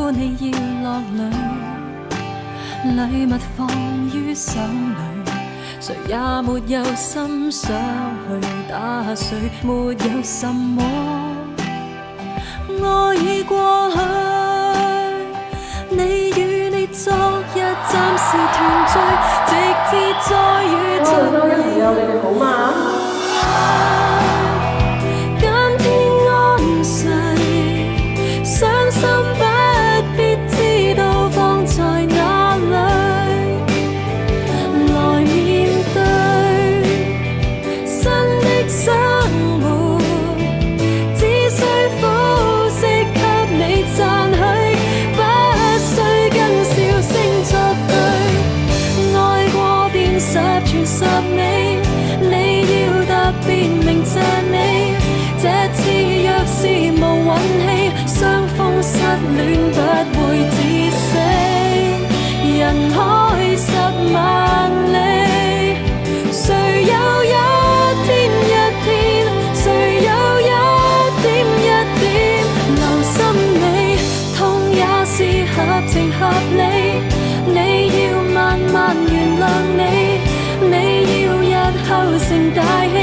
到你要落淚，禮物放於手裏，誰也沒有心想去打碎，沒有什麼愛已過去，你與你昨日暫時團聚，直至再遇着你。多嘅朋友，你哋好嗎？今天安睡，傷心不必知道放在哪裏，來面對新的生活，只需膚色給你讚許，不需跟笑聲作對，愛過便十全十美，你要特別鳴謝你，這次若是無運氣，相逢失戀不會致死，人海十萬里，誰有一天一天，誰有一點一點留心你，痛也是合情合理，你要慢慢原諒你，你要日後成大器